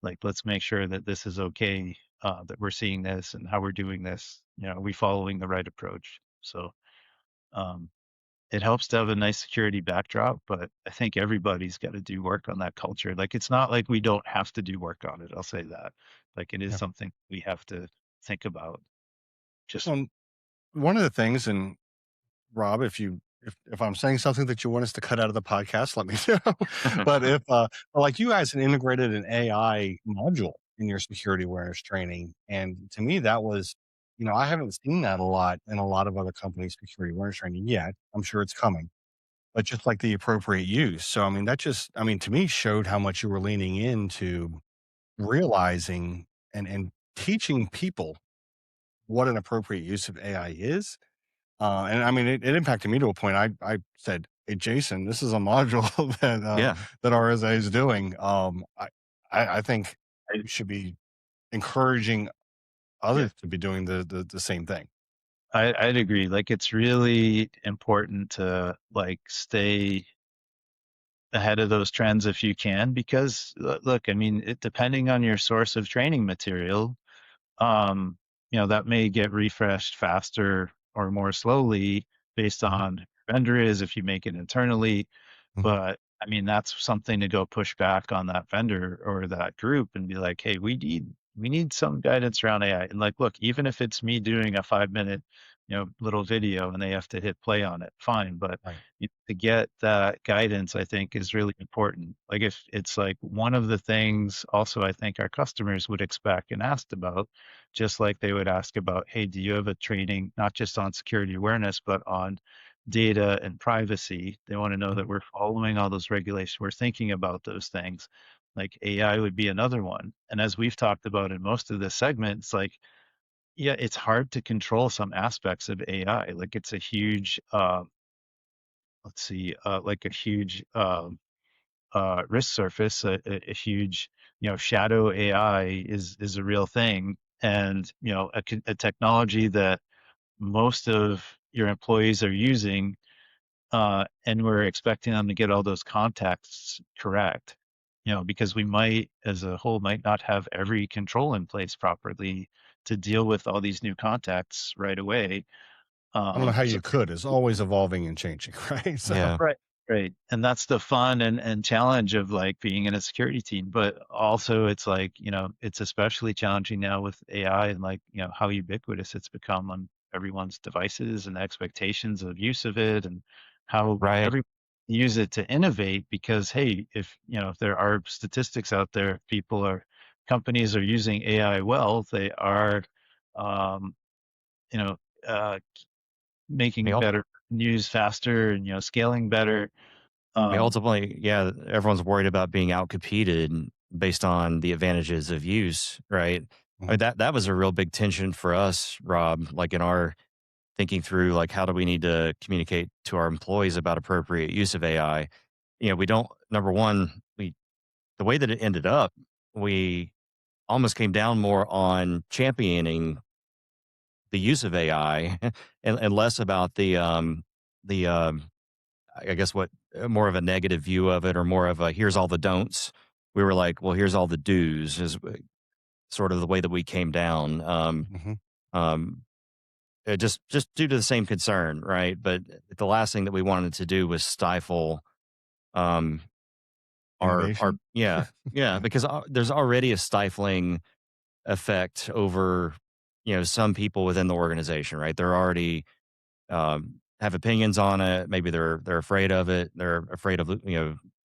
like, let's make sure that this is okay, that we're seeing this and how we're doing this. Are we following the right approach? So um, it helps to have a nice security backdrop, but I think everybody's got to do work on that culture. Like, it's not like we don't have to do work on it. I'll say that. Like, it is Yeah. something we have to think about. Just So one of the things, and Rob, if I'm saying something that you want us to cut out of the podcast, let me know. But if like you guys had integrated an AI module in your security awareness training, and to me that was, I haven't seen that a lot in a lot of other companies' security awareness training yet. I'm sure it's coming, but just like the appropriate use. So I mean, that just, I mean, to me showed how much you were leaning into realizing and teaching people what an appropriate use of AI is. And I mean, it impacted me to a point. I said, "Hey, Jason, this is a module Yeah. that RSA is doing. I think I, we should be encouraging yeah, others to be doing the same thing." I'd agree. Like, it's really important to like stay ahead of those trends if you can, because look, I mean, depending on your source of training material, um, that may get refreshed faster or more slowly based Mhm, on who vendor is if you make it internally. mhm, But I mean, that's something to go push back on that vendor or that group and be like, hey, we need some guidance around AI. And like, look, even if it's me doing a 5 minute, little video and they have to hit play on it, fine. But right. to get that guidance, I think is really important. Like if it's like one of the things also I think our customers would expect and asked about, just like they would ask about, hey, do you have a training not just on security awareness, but on data and privacy? They want to know Mhm. that we're following all those regulations. We're thinking about those things. Like AI would be another one. And as we've talked about in most of this segment, it's like, yeah, it's hard to control some aspects of AI. Like it's a huge, let's see, like a huge risk surface, a huge, shadow AI is a real thing, and a technology that most of your employees are using, and we're expecting them to get all those contexts correct. Because we might, as a whole, might not have every control in place properly to deal with all these new contacts right away. I don't know how So you could. It's always evolving and changing, right? So Yeah. right, right. And that's the fun and challenge of like being in a security team. But also it's like, it's especially challenging now with AI and like, how ubiquitous it's become on everyone's devices and the expectations of use of it and how Right. every use it to innovate because hey, if there are statistics out there, companies are using AI well, they are um, you know, uh I making mean, better news faster and scaling better. Um, ultimately, yeah, everyone's worried about being outcompeted based on the advantages of use, right? mhm, That was a real big tension for us, Rob. Like in our thinking through like how do we need to communicate to our employees about appropriate use of AI. We don't. Number one, we the way that it ended up, we almost came down more on championing the use of AI and less about the I guess what more of a negative view of it or more of a here's all the don'ts. We were like, well, here's all the do's is sort of the way that we came down. Hmm. Um, just due to the same concern, right? But the last thing that we wanted to do was stifle um, our Innovation. yeah, Yeah. because there's already a stifling effect over some people within the organization, right? They're already have opinions on it. Maybe they're afraid of it. They're afraid of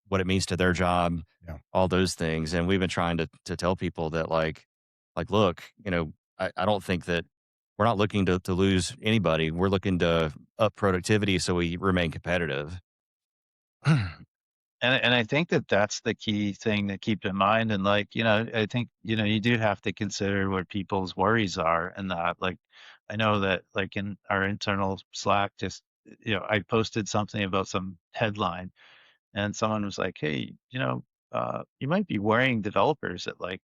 what it means to their job, Yeah. all those things. And we've been trying to tell people that look, I don't think that we're not looking to lose anybody. We're looking to up productivity so we remain competitive. And I think that that's the key thing to keep in mind. And like, I think, you do have to consider what people's worries are and that. Like, I know that like in our internal Slack, just, I posted something about some headline and someone was like, "Hey, you might be worrying developers that like,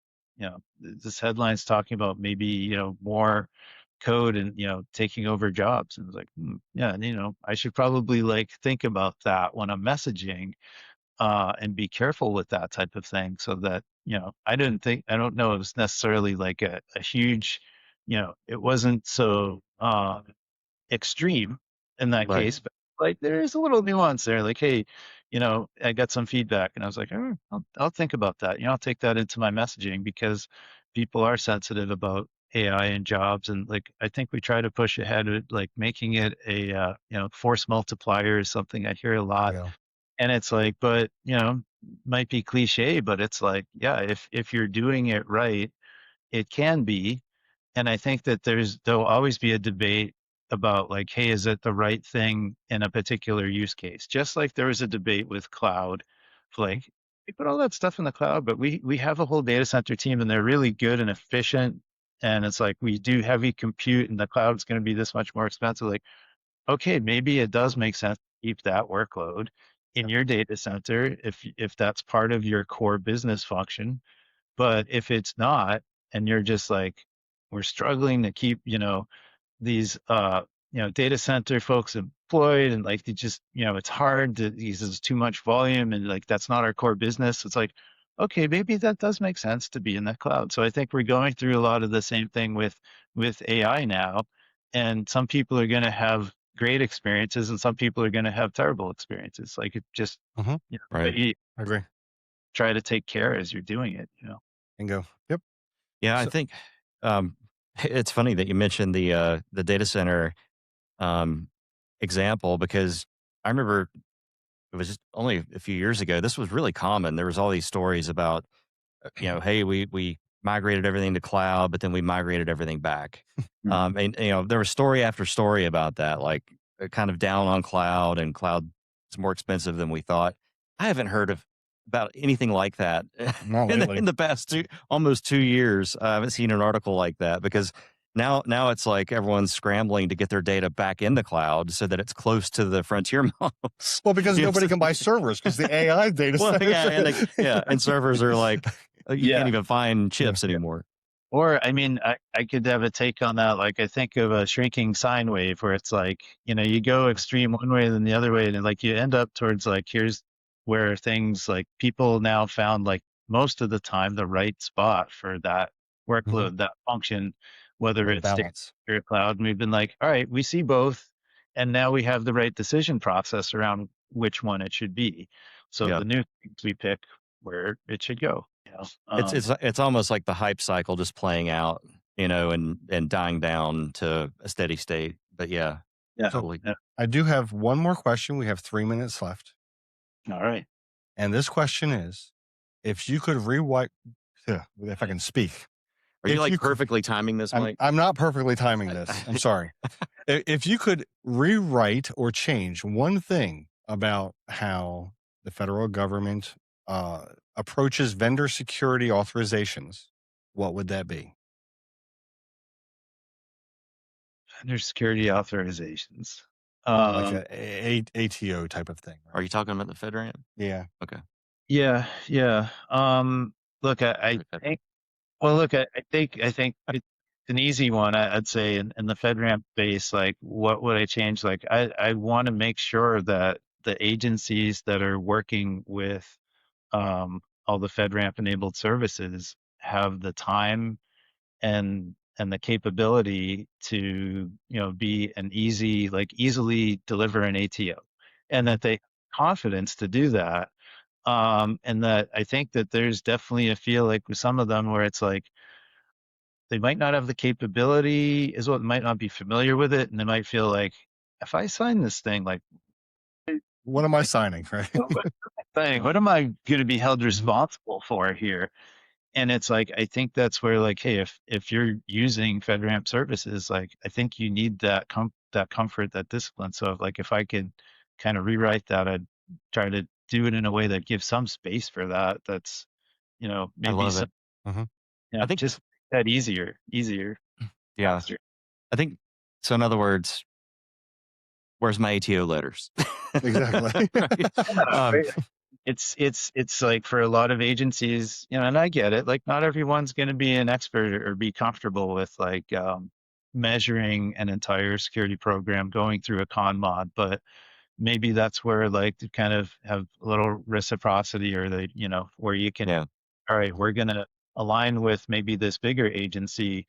this headline's talking about maybe, more code and, taking over jobs." And I was like, yeah, and, I should probably like think about that when I'm messaging, and be careful with that type of thing so that, I don't know it was necessarily like a huge, it wasn't so, extreme in that Right. case, but like there is a little nuance there. Like, hey, I got some feedback, and I was like, oh, I'll think about that. I'll take that into my messaging because people are sensitive about AI and jobs, and like I think we try to push ahead with like making it a force multiplier is something I hear a lot, Yeah. and it's like, but might be cliche, but it's like, yeah, if you're doing it right, it can be. And I think that there'll always be a debate about like, hey, is it the right thing in a particular use case? Just like there was a debate with cloud, like we put all that stuff in the cloud, but we have a whole data center team and they're really good and efficient. And it's like we do heavy compute and the cloud's going to be this much more expensive. Like, okay, maybe it does make sense to keep that workload in Yep. your data center if that's part of your core business function. But if it's not, and you're just like, we're struggling to keep, these, data center folks employed and like, they just, it's hard to, there's too much volume and like, that's not our core business. It's like, okay, maybe that does make sense to be in the cloud. So I think we're going through a lot of the same thing with AI now. And some people are going to have great experiences and some people are going to have terrible experiences. Like it just, Hmm. but Right. you I agree. try to take care as you're doing it. Bingo. Yep. Yeah, I So, think um, it's funny that you mentioned the data center um, example because I remember it was just only a few years ago. This was really common. There was all these stories about hey, we migrated everything to cloud, but then we migrated everything back. Mhm. And there was story after story about that, like kind of down on cloud and cloud is more expensive than we thought. I haven't heard of about anything like that not in lately. the past almost 2 years. I haven't seen an article like that because now it's like everyone's scrambling to get their data back in the cloud so that it's close to the frontier models. Well, because You know, nobody can buy servers because the AI data well, centers. yeah, and servers are like you can't Yeah. even find Yeah. chips anymore. Or I mean, I could have a take on that. Like I think of a shrinking sine wave where it's like, you go extreme one way than the other way, and like you end up towards like here's where things like people now found like most of the time the right spot for that Hmm. workload, that function, whether Right it's data balance. or cloud. And we've been like, all right, we see both, and now we have the right decision process around which one it should be. So Yeah, the new things we pick where it should go. it's almost like the hype cycle just playing out, and dying down to a steady state. But yeah, Yeah. So totally. Yeah. I do have one more question. We have 3 minutes left. All right. And this question is, if you could rewrite, if I can speak, Are you if like you could, perfectly timing this, Mike? I'm not perfectly timing this. I'm sorry. If you could rewrite or change one thing about how the federal government approaches vendor security authorizations, what would that be? under security authorizations. like Um, ATO type of thing, Are right? you talking about the FedRAMP? Yeah. Okay. yeah, yeah. Look, I Sorry, FedRAMP. think. Well, look, I think it's an easy one. I'd say in the FedRAMP base, like, what would I change? Like, I want to make sure that the agencies that are working with all the FedRAMP enabled services have the time and the capability to be an easy like easily deliver an ATO, and Mhm. that they have confidence to do that. And that I think that there's definitely a feel like with some of them where it's like they might not have the capability as well, they might not be familiar with it, and they might feel like, if I sign this thing, like, What am I signing, right? what am I going to be held Mhm. responsible for here? And it's like, I think that's where, like, hey, if you're using FedRAMP services, like, I think you need that comfort, that discipline. So, like, if I could kind of rewrite that, I'd try to do it in a way that gives some space for that. That's I maybe love some it. Mhm. I think, just that easier, yeah, faster. I think so. In other words, where's my ATO letters? Exactly. Right. Yeah, Um, right. It's like for a lot of agencies, and I get it, like not everyone's going to be an expert or be comfortable with like measuring an entire security program going through a con mod, but maybe that's where like to kind of have a little reciprocity, or the where you can, yeah. all right, we're going to align with maybe this bigger agency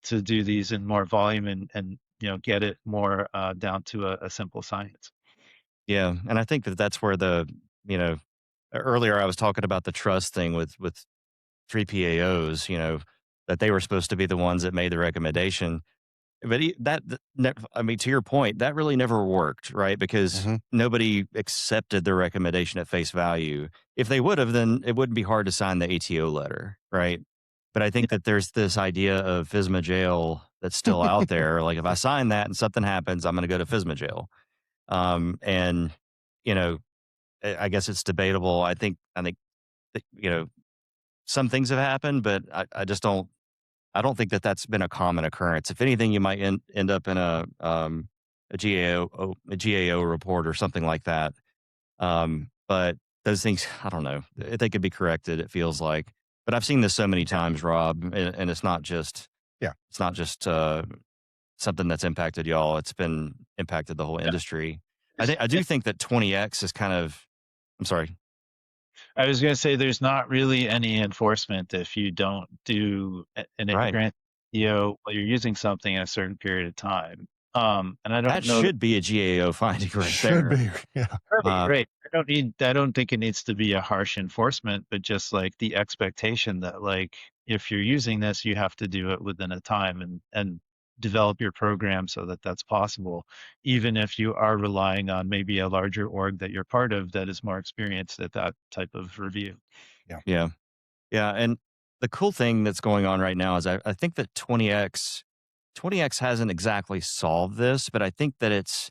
to do these in more volume, and get it more down to a simple science. Yeah. And I think that that's where you know, earlier I was talking about the trust thing with 3PAOs, that they were supposed to be the ones that made the recommendation. But I mean, to your point, that really never worked, right? Because Mhm. nobody accepted their recommendation at face value. If they would have, then it wouldn't be hard to sign the ATO letter, right? But I think Yeah. that there's this idea of FISMA jail that's still out there. Like, if I sign that and something happens, I'm going to go to FISMA jail. And you know, I guess it's debatable. I think that, some things have happened, but I just don't. I don't think that that's been a common occurrence. If anything, you might end up in a GAO report or something like that. But those things, I don't know. They could be corrected. It feels like, but I've seen this so many Yeah. times, Rob, and Yeah. it's not just something that's impacted y'all. It's been impacted the whole industry. I do think that 20x is kind of. I'm sorry. I was going to say there's not really any enforcement if you don't do an Right. grant while you're using something in a certain period of time. And I don't That know that should be a GAO finding right Should there. be. Yeah. really, Uh, right. I don't think it needs to be a harsh enforcement, but just like the expectation that like if you're using this, you have to do it within a time, and develop your program so that that's possible, even if you are relying on maybe a larger org that you're part of that is more experienced at that type of review. Yeah. yeah. Yeah, and the cool thing that's going on right now is I think that 20x hasn't exactly solved this, but I think that it's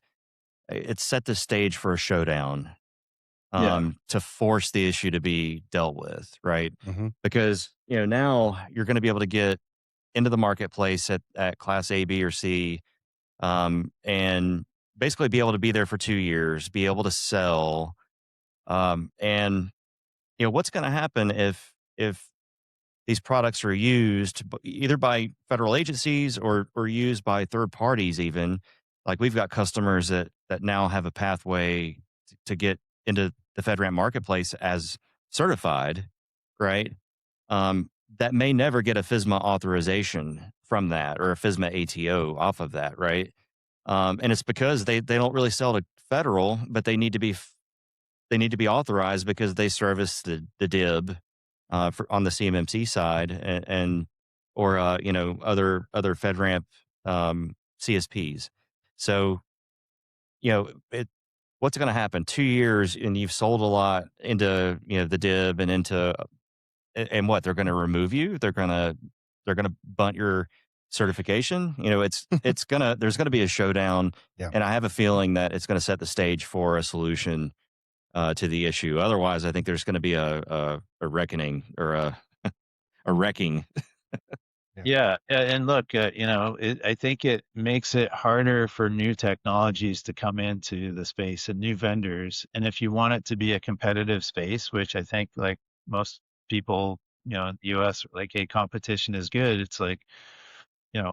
set the stage for a showdown, Yeah. to force the issue to be dealt with, right? Mhm. Because now you're going to be able to get into the marketplace at class A, B, or C, and basically be able to be there for 2 years, be able to sell, and what's going to happen if these products are used either by federal agencies or used by third parties even. Like, we've got customers that now have a pathway to get into the FedRAMP marketplace as certified, right? That may never get a FISMA authorization from that, or a FISMA ATO off of that, right? And it's because they don't really sell to federal, but they need to be authorized because they service the DIB, on the CMMC side, and or other FedRAMP, CSPs. So what's going to happen? 2 years and you've sold a lot into the DIB and into, and what, they're going to remove you? They're gonna bunt your certification. There's gonna be a showdown, Yeah. and I have a feeling that it's going to set the stage for a solution, to the issue. Otherwise, I think there's going to be a reckoning, or a wrecking. Yeah, and look, I think it makes it harder for new technologies to come into the space and new vendors. And if you want it to be a competitive space, which I think like most people, in the US, like, hey, competition is good. It's like,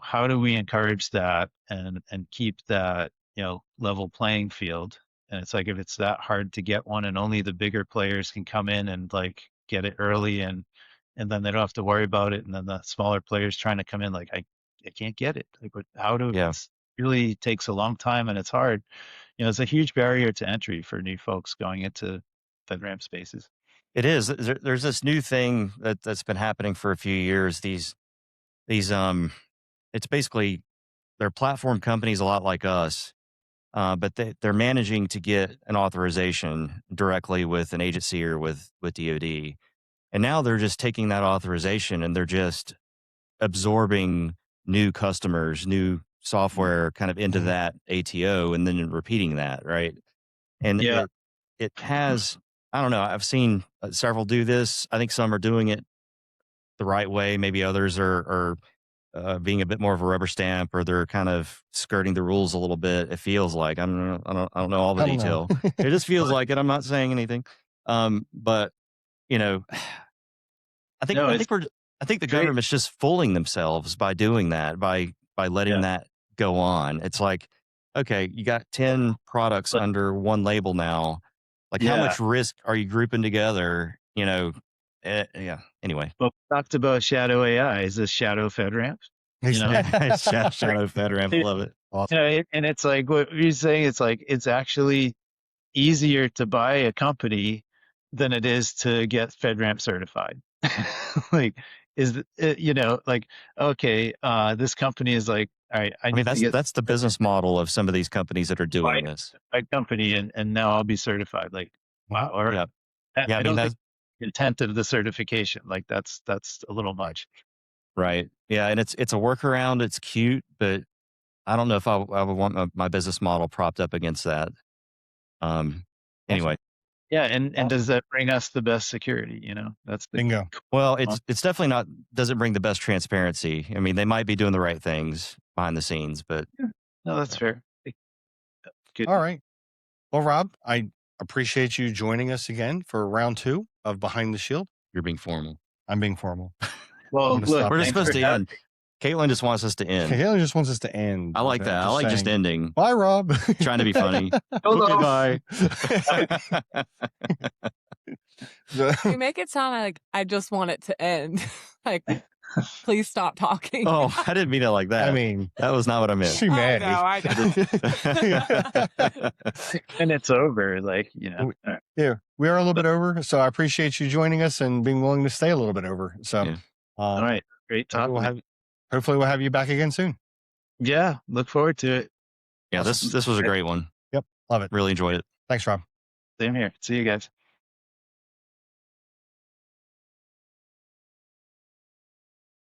how do we encourage that and keep that, level playing field? And it's like, if it's that hard to get one and only the bigger players can come in and like get it early and then they don't have to worry about it. And then the smaller players trying to come in, like, I can't get it. Like, Yeah. it's really takes a long time and it's hard. It's a huge barrier to entry for new folks going into FedRAMP spaces. It is. There's this new thing that's been happening for a few years. These it's basically they're platform companies a lot like us, but they're managing to get an authorization directly with an agency or with DoD, and now they're just taking that authorization and they're just absorbing new customers, new software kind of into that ATO, and then repeating that, right? And Yeah. it has, I don't know, I've seen several do this. I think some are doing it the right way. Maybe others are being a bit more of a rubber stamp, or they're kind of skirting the rules a little bit. It feels like I don't know all the I don't know. detail. It just feels like it. I'm not saying anything, but you know, No, I it's think I think the great. government's just fooling themselves by doing that, by letting that go on. It's like, okay, you got 10 products But under one label now. Like, how much risk are you grouping together? Yeah. Anyway, we talked about shadow AI. Is this shadow FedRAMP? Shadow FedRAMP, love it. Awesome. And it's like what you're saying. It's like it's actually easier to buy a company than it is to get FedRAMP certified. Like, like, okay, this company is like, all right, I I mean, need to get that's the business model of some of these companies that are doing this. my company, and now I'll be certified. Like, wow. Or Yeah. I I mean, don't think that's intent of the certification. Like, that's a little much. right. Yeah. And it's a workaround. It's cute, but I don't know if I would want my business model propped up against that. Anyway, Yeah, and does that bring us the best security? That's the Bingo. well, it's definitely not, doesn't bring the best transparency. I mean, they might be doing the right things behind the scenes, but No, that's fair. Good. All right. Well, Rob, I appreciate you joining us again for round 2 of Behind the Shield. you're being formal. I'm being formal. Well, look, We're just supposed to end. Caitlin just wants us to end. Caitlin just wants us to end. I like that. I like just ending. Bye, Rob. Trying to be funny. Goodbye. You make it sound like I just want it to end. Like, please stop talking. Oh, I didn't mean it like that. I mean, that was not what I meant. She mad. No, I know. And it's over. Like, Yeah, we are a little bit over. So I appreciate you joining us and being willing to stay a little bit over. So, Yeah. All right. Great talk. Hopefully we'll have you back again soon. Yeah. Look forward to it. Yeah, this was a great one. Yep. Love it. Really enjoyed it. Thanks, Rob. Same here. See you guys.